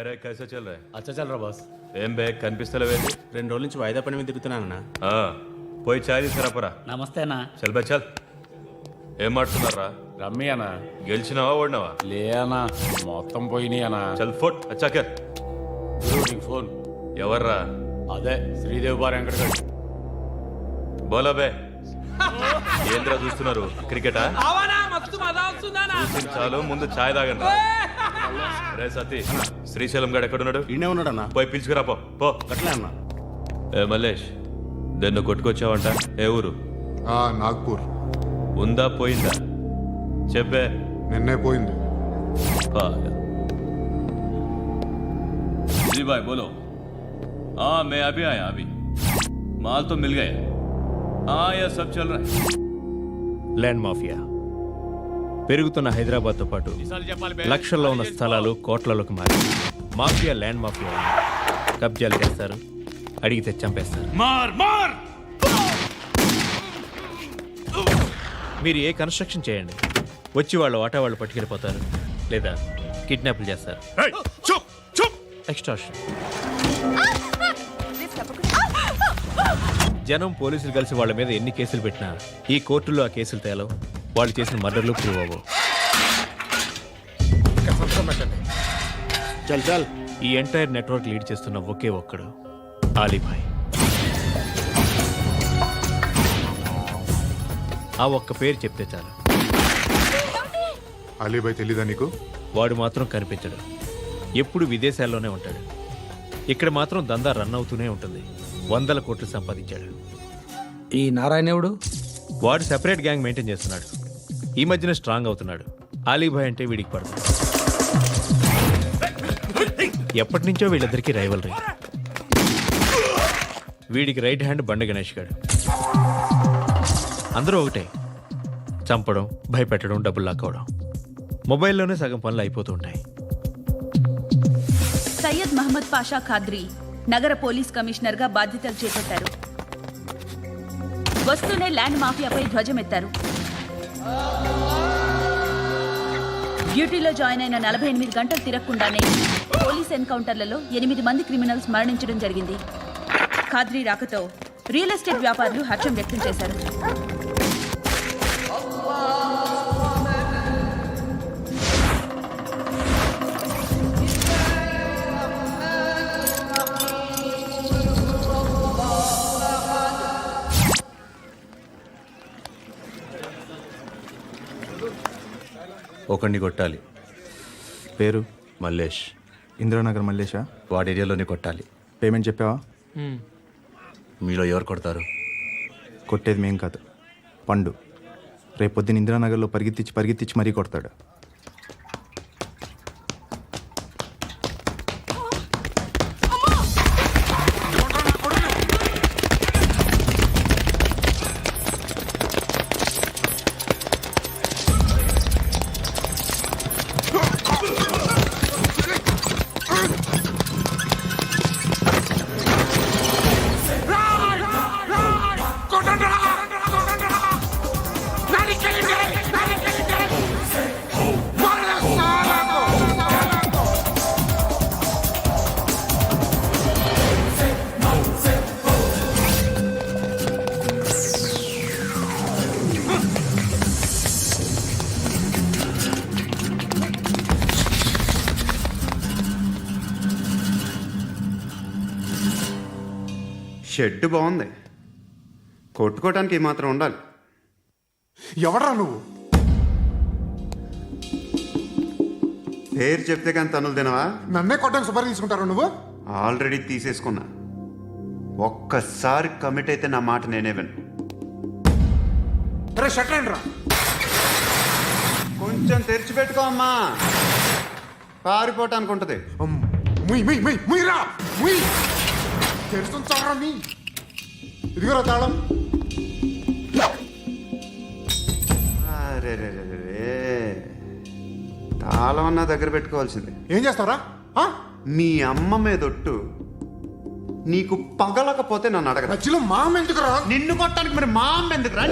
రే కైసా చల్ రా అచ్చా చల్రా బాస్. ఏం బే కనిపిస్తలేవేంటి 2 రోజుల నుంచి వాయిదా పని మీద తిరుగుతున్నానన్నా. పోయి చాయ్ తీసుకురాపరా నమస్తే అన్న. చల్ బే చల్ ఏం మాడుతున్నారా రమ్మి అన్న. గెలిచినావా ఓడినావా లే అన్న, మొత్తం పోయినాయి అన్న. చల్ ఫోట్ అచ్చాకర్ నీకు ఫోన్. ఎవర్రా అదే శ్రీదేవి బార్ వెంకటగడ్. బోలా బే ఏంద్రా చూస్తున్నారు క్రికెటా చాలు ముందు ఛాయ్ తాగండి రే సతీ శ్రీశైలం గడు ఎక్కడున్నాడు ఈయనే ఉన్నాడన్నా. పోయి పిలుచుకురా పో అట్లే అన్నా. ఏ మల్లేష్ దన్ను కొట్టుకొచ్చావంట ఏ ఊరు నాగ్పూర్. ఉందా పోయిందా చెప్పే నిన్నే పోయింది. जी भाई बोलो हाँ मैं अभी आया अभी माल तो मिल गया हाँ यह सब चल रहा है ల్యాండ్ మాఫియా పెరుగుతున్న హైదరాబాద్తో పాటు లక్షల్లో ఉన్న స్థలాలు కోట్లలోకి మారి మాఫియా ల్యాండ్ మాఫియా కబ్జాలు చేస్తారు, అడిగితే చంపేస్తారు. మీరు ఏ కన్స్ట్రక్షన్ చేయండి, వచ్చి వాళ్ళు వాటా వాళ్ళు పట్టుకెళ్ళిపోతారు లేదా కిడ్నాప్లు చేస్తారు. ఎక్స్టార్షన్. జనం పోలీసులు కలిసి వాళ్ళ మీద ఎన్ని కేసులు పెట్టినా ఈ కోర్టుల్లో ఆ కేసులు తేలవు, వాళ్ళు చేసిన మర్డర్లు ప్రూవ్ అవ్వవు. చల్ చల్. ఈ ఎంటైర్ నెట్వర్క్ లీడ్ చేస్తున్న ఒకే ఒక్కడు ఆలీభాయ్. ఆ ఒక్క పేరు చెప్తే చాలు, అలీబాయ్ తెలీదా నీకు? వాడు మాత్రం కనిపించడు, ఎప్పుడు విదేశాల్లోనే ఉంటాడు. ఇక్కడ మాత్రం దందా రన్ అవుతూనే ఉంటుంది. 100 కోట్లు సంపాదించాడు. ఈ నారాయణవుడు వాడు సెపరేట్ గ్యాంగ్ మెయింటైన్ చేస్తున్నాడు. ఈ మధ్యన స్ట్రాంగ్ అవుతున్నాడు. ఆలీభాయ్ అంటే వీడికి పడుతుంది. ఎప్పటి నుంచో వీళ్ళిద్దరికీ రైవల్రీ. వీడికి రైట్ హ్యాండ్ బండ గణేష్ గాడు. అందరూ ఒకటే, చంపడం, భయపెట్టడం, డబ్బులు లాక్కోవడం. మొబైల్లోనే సగం పనులు అయిపోతూ ఉంటాయి. సయ్యద్ మహమ్మద్ పాషా ఖాద్రీ నగర పోలీస్ కమిషనర్ గా బాధ్యతలు చేపట్టారు. వస్తూనే ల్యాండ్ మాఫియాపై ధ్వజమెత్తారు. డ్యూటీలో జాయిన్ అయిన 48 గంటలు తిరగకుండానే పోలీస్ ఎన్కౌంటర్లలో 8 మంది క్రిమినల్స్ మరణించడం జరిగింది. ఖాద్రీ రాకతో రియల్ ఎస్టేట్ వ్యాపారులు హర్షం వ్యక్తం చేశారు. ఒకడిని కొట్టాలి. పేరు మల్లేష్. ఇందిరానగర్ మల్లేషా? వాడి ఏరియాలోనే కొట్టాలి. పేమెంట్ చెప్పావా? మీలో ఎవరు కొడతారు? కొట్టేది మేం కాదు, పండు. రేపొద్దున ఇందిరానగర్లో పరిగెత్తించి మరీ కొడతాడు. షెడ్ బాగుంది, కొట్టుకోవటానికి ఏమాత్రం ఉండాలి. ఎవడ్రా నువ్వు? పేరు చెప్తే కానీ తనులు తినవా? నన్నే కొట్టడానికి సుపారీ తీసుకుంటారు నువ్వు? ఆల్రెడీ తీసేసుకున్నా. ఒక్కసారి కమిట్ అయితే నా మాట నేనే విను. రే షట్ రా. కొంచెం తెరిచిపెట్టుకో అమ్మా, పారిపోవటానికి ఉంటుంది. ముయ్యరా ముయ్. తెరుస్తుంటారా నీ? ఇదిగోరా తాళం. అరే తాళం అన్నా దగ్గర పెట్టుకోవాల్సిందే. ఏం చేస్తారా? మీ అమ్మ మీదొట్టు, నీకు పగలకపోతే నన్ను అడగ. మధ్యలో మా అమ్మ ఎందుకురా? నిన్ను కొట్టడానికి మరి మా అమ్మ ఎందుకురా?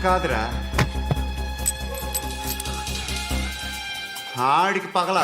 కాదురా, ఆడికి పగల.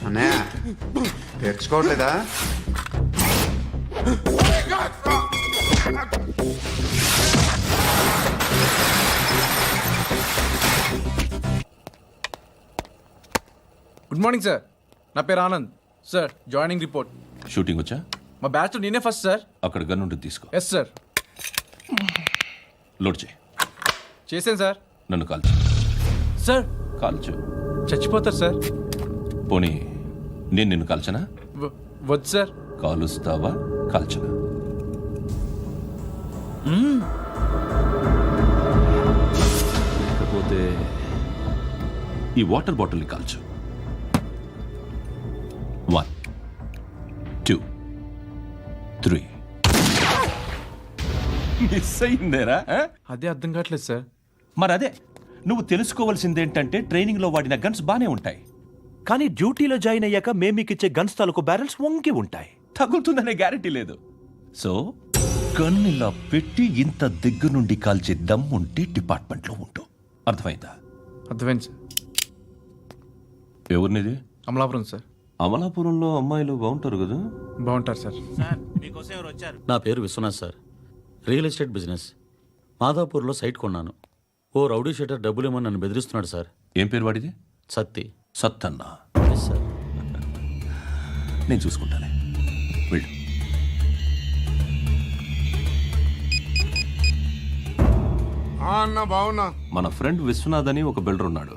అన్నయ్య తెచ్చుకోవట్లేదా? గుడ్ మార్నింగ్ సార్, నా పేరు Anand sir. Joining report. Shooting వచ్చా? మా బ్యాచ్లో నేనే ఫస్ట్ సార్. అక్కడ గన్ ఉంటుంది, తీసుకో. Yes sir. లోడ్ చేయి. చేశాను సార్. నన్ను కాల్చు. సార్ కాల్చు. చచ్చిపోతారు సార్. పోనీ నేను నిన్ను కాల్చనా? వద్దు సార్. కాలుస్తావా కాల్చనా? లేకపోతే ఈ వాటర్ బాటిల్ని కాల్చు. 1 2 3. మిస్ అయిందేరా? అదే అర్థం కావట్లేదు సార్. మరి అదే నువ్వు తెలుసుకోవాల్సిందేంటంటే ట్రైనింగ్లో వాడిన గన్స్ బానే ఉంటాయి, కానీ డ్యూటీలో జాయిన్ అయ్యాక మేము మీకు ఇచ్చే గన్స్ తాలూకు బ్యారెల్స్ వంగి ఉంటాయి. తగులుతుందనే గ్యారెంటీ లేదు. సో గన్ ఇలా పెట్టి ఇంత దగ్గర నుండి కాల్చే దమ్ ఉంటే డిపార్ట్మెంట్లో ఉంటూ. అర్థమైందా? అర్థమైంది సార్. ఎవరినిది? అమలాపురం సార్. అమలాపురంలో అమ్మాయిలు బాగుంటారు కదా? బాగుంటారు సార్. నా పేరు Vishwanath sir. Real estate business. మాదాపూర్లో సైట్ కొన్నాను. ఓ రౌడీ షీటర్ డబ్బులు ఇవ్వమని నన్ను బెదిరిస్తున్నాడు సార్. ఏం పేరు వాడిది? సత్తి. సత్తన్న. Yes sir. నేను చూసుకుంటానే, వెళ్ళు. అన్న బావున్నా. మన ఫ్రెండ్ విశ్వనాథ్ అని ఒక బిల్డర్ ఉన్నాడు.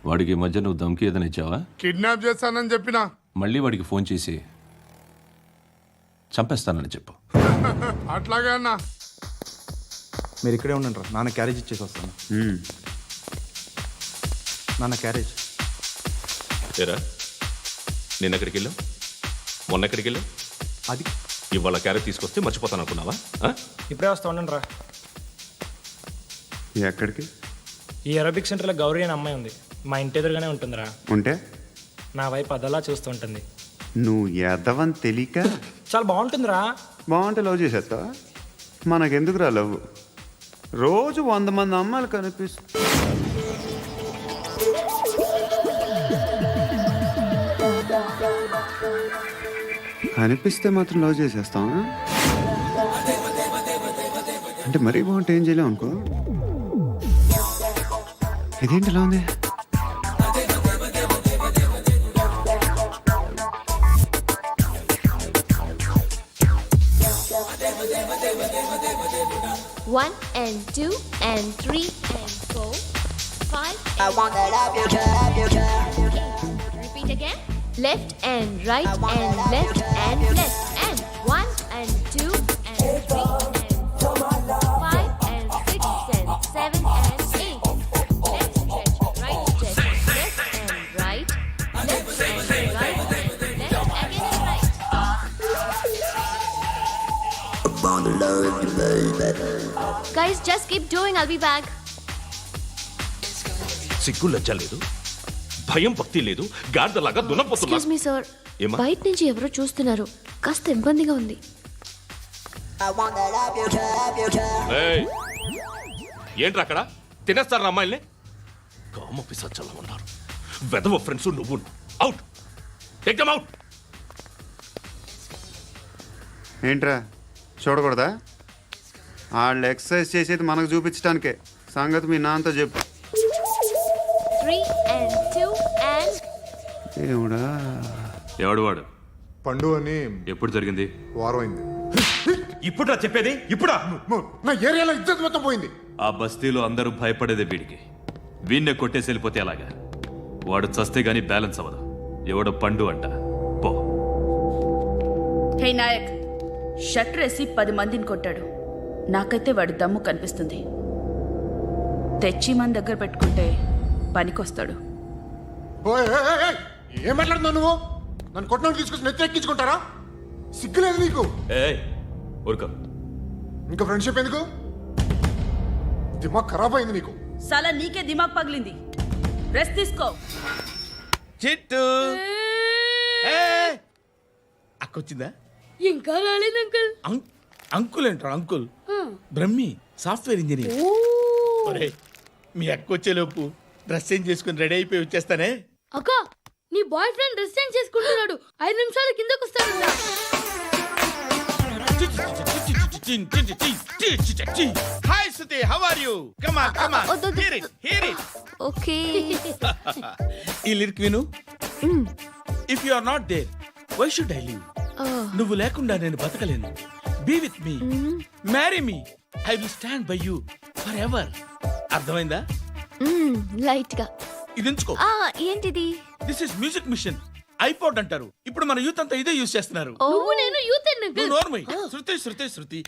వాడికి ఈ మధ్య నువ్వు దమ్కి ఏదైనా ఇచ్చావా? కిడ్నాప్ చేస్తానని చెప్పినా. మళ్ళీ వాడికి ఫోన్ చేసి చంపేస్తానని చెప్పు. అట్లాగే అన్న. మీరు ఇక్కడే ఉండండి రా, నాన్న క్యారేజ్ ఇచ్చేసి వస్తాను. నాన్న క్యారేజ్. ఏరా, నేను ఎక్కడికి వెళ్ళావు? మొన్న ఎక్కడికి వెళ్ళావు? అది ఇవాళ క్యారెట్ తీసుకొస్తే మర్చిపోతాను అనుకున్నావా? ఇప్పుడే వస్తా ఉండండి రా. ఎక్కడికి? ఈ అరబిక్ సెంటర్లో గౌరీ అనే అమ్మాయి ఉంది. మా ఇంటి ఎదురుగానే ఉంటుందిరా. ఉంటే నా వైపు అదలా చూస్తూ ఉంటుంది. నువ్వు ఎదవని తెలియక చాలా బాగుంటుందిరా. బాగుంటే లవ్ చేసేస్తావా? మనకెందుకురా లవ్? రోజు 100 మంది అమ్మాయిలు కనిపిస్తే మాత్రం లవ్ చేసేస్తావా? అంటే మరీ బాగుంటే ఏం చేయలేవు అనుకో. ఇదేంటి ఎలా ఉంది? One and 2 and 3 and 4, 5. I want that up your job. Repeat again. Left and right and left and left and 1 and 2 and 3 and 4, 5 and 6 and 7 and 8. Left stretch, right stretch, left and right, left and right, left again and right. Guys, just keep doing. I'll be back. సిగ్గు లజ్జ లేదు, భయం భక్తి లేదు, గాడిదలాగా దున్నపోతున్నా. Excuse me, sir. ఏమ్మా? బయట నుంచి ఎవరో చూస్తున్నారు. కాస్త ఇబ్బందిగా ఉంది. I want that up your job. ఏయ్, ఏంట్రా అక్కడ తినేస్తారు అమ్మాయిల్ని? కామ పిశాచాలా ఉన్నారు. వెదవ ఫ్రెండ్స్ నువ్వు. Out, take them out. ఏంట్రా చూడకూడదా? వాళ్ళు ఎక్సర్సైజ్ చేసేది మనకు చూపించడానికే. సంగతి మీ నాన్నతో చెప్పు. 3 and 2 and ఏమిడా? ఎవడు వాడు? పండు అని ఎప్పుడు జరిగింది? వారం అయింది. ఇప్పుడా చెప్పేది? ఇప్పుడా? నా ఏరియాలో ఇద్దరు మొత్తం పోయింది. ఆ బస్తీలో అందరూ భయపడేదే వీడికి. వీణ్ణే కొట్టేసి వెళ్ళిపోతే అలాగా? వాడు చస్తే గానీ బ్యాలెన్స్ అవ్వదు. ఎవడో పండు అంట. పో. హే నాయక్, షట్టర్ వేసి 10 మందిని కొట్టాడు. నాకైతే వాడి దమ్ము కనిపిస్తుంది. తెచ్చి మన దగ్గర పెట్టుకుంటే పనికొస్తాడు. ఏం మాట్లాడుతున్నావు నువ్వు? నన్ను కొట్టడానికి తీసుకొచ్చి నెత్తెక్కించుకుంటారా? సిగ్గులేదు నీకు? ఏయ్ ఊరుకో. ఇంకా ఫ్రెండ్షిప్ ఎందుకు? దిమాగ్ ఖరాబ్ అయింది నీకు. సలా నీకే దిమాగ్ పగిలింది. రెస్ట్ తీసుకో. చిట్టు అక్కొచ్చిందా? ఇంకా రాలేదు అంకుల్. అంకుల్ ఏంట్రా అంకుల్? Brahmi software engineer. ఒరేయ్, మీ అక్క వచ్చేలోపు డ్రెస్ చేంజ్ చేసుకుని రెడీ అయిపోయి వచ్చేస్తానే. అక్క, నీ బాయ్ ఫ్రెండ్ డ్రెస్ చేంజ్ చేసుకుంటున్నాడు. 5 నిమిషాలు కిందకు వస్తాడు. Hi Suthi, how are you? Come on come on, hear it. Okay. ఈ లిరిక్ విను. If you are not there, why should I live? నువ్వు లేకుండా నేను బతకలేను. Be with me, marry me, I will stand by you forever. అర్థమైందా? Light గా. ఇది ఉంచుకో. ఏంటిది? This is music mission. IPod అంటారు. ఇప్పుడు మన యూత్ అంతా ఇదే యూజ్ చేస్తున్నారు. నువ్వు నేను యూత్ నువ్వు నోర్మై. శృతి శృతి శృతి.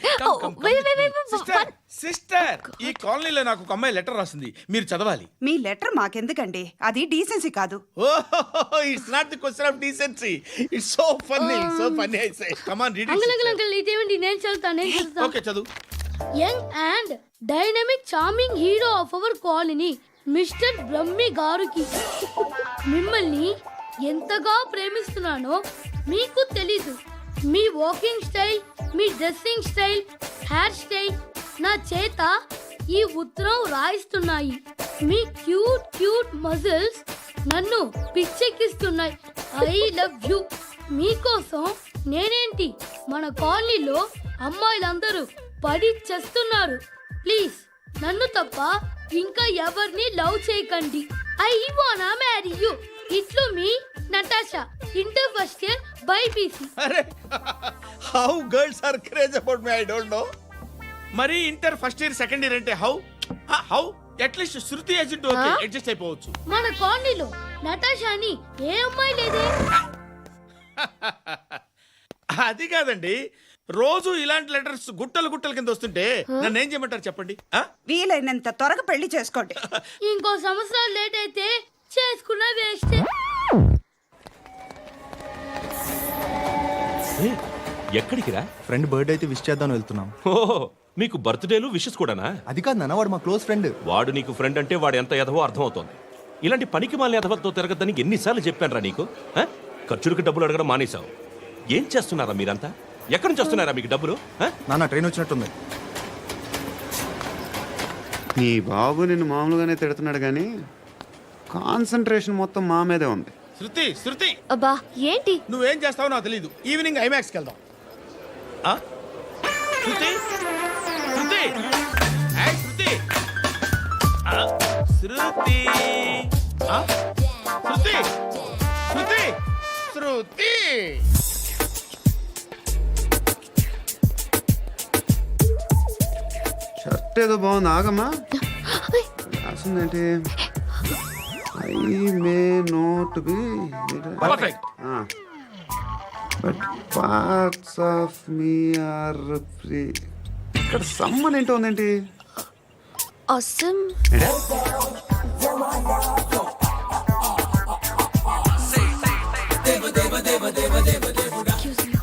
సిస్టర్, ఈ కాలనీలో నాకు ఒక అమ్మాయి లెటర్ రాసింది. మీరు చదవాలి. మీ లెటర్ మాకెందుకండి? అది డీసెన్సీ కాదు. Oh, it's not the question of decency. It's so funny, so funny. I say come on read it. Uncle ఇదేంటి? నేను చదువుతాను. ఓకే, చదువు. Young and dynamic charming hero of our colony mister Brahmi గారికి మిమ్మల్ని ఎంతగా ప్రేమిస్తున్నానో మీకు తెలీదు. మీ వాకింగ్ స్టైల్, మీ డ్రెస్సింగ్ స్టైల్, హెయిర్ స్టైల్ నా చేత ఈ ఉత్తరం రాయిస్తున్నాయి. మీ క్యూట్ క్యూట్ మజిల్స్ నన్ను పిచ్చెక్కిస్తున్నాయి. I love you. మీకోసం నేనేంటి, మన కాలనీలో అమ్మాయిలందరూ పడి చేస్తున్నారు. ప్లీజ్ నన్ను తప్ప ఇంకా ఎవరిని లవ్ చేయకండి. ఐ వానా మ్యారీ యూ. ఇట్లు మీ Natasha, inter first year BiPC. అరే, how girls are craze about me, I don't know. మరి inter first year second year అంటే how how at least Shruti agent okay, adjust అయిపోవచ్చు. మన కాలనీలో నటాషాని ఏ అమ్మాయి లేదే. అది కాదండి, రోజు ఇలాంటి లెటర్స్ గుట్టలు గుట్టల కింద వస్తుంటే నన్ను ఏం చేయమంటారు చెప్పండి? వీలైనంత త్వరగా పెళ్లి చేసుకోండి. ఇంకో సంవత్సరాలు లేట్ అయితే చేసుకున్న వేస్ట్. ఎక్కడికి రా? ఫ్రెండ్ బర్త్డే అయితే విష్ చేద్దాం వెళ్తున్నాం. ఓహో, మీకు బర్త్డేలు విషెస్ కూడానా? అది కాదు నాన్న, వాడు మా క్లోజ్ ఫ్రెండ్. వాడు నీకు ఫ్రెండ్ అంటే వాడు ఎంత ఎదవో అర్థమవుతోంది. ఇలాంటి పనికి మాలిన ఎదవలతో తిరగద్దని ఎన్నిసార్లు చెప్పానురా నీకు? ఖర్చులకు డబ్బులు అడగడం మానేశావు. ఏం చేస్తున్నారా మీరంతా? ఎక్కడి నుంచి వస్తున్నారా మీకు డబ్బులు? నాన్న ట్రైన్ వచ్చినట్టుంది. నీ బాబు నిన్ను మామూలుగానే తిడుతున్నాడు కానీ కాన్సన్ట్రేషన్ మొత్తం మా మీదే ఉంది. శృతి శృతి, అబ్బా ఏంటి? నువ్వేం చేస్తావో నాకు తెలీదు. ఈవినింగ్ ఐమాక్స్కి వెళ్దాం. శృతి శృతి, ఏయ్ శృతి, శృతి, శృతి, శృతి, శృతి. షర్ట్ ఏదో బాగుంది, ఆగమ్మా. రాసిందేంటి? I may not be perfect. But parts of me are free. ఇక్కడ సమ్మన్ ఏంటో ఉందేంటి? awesome. Excuse me.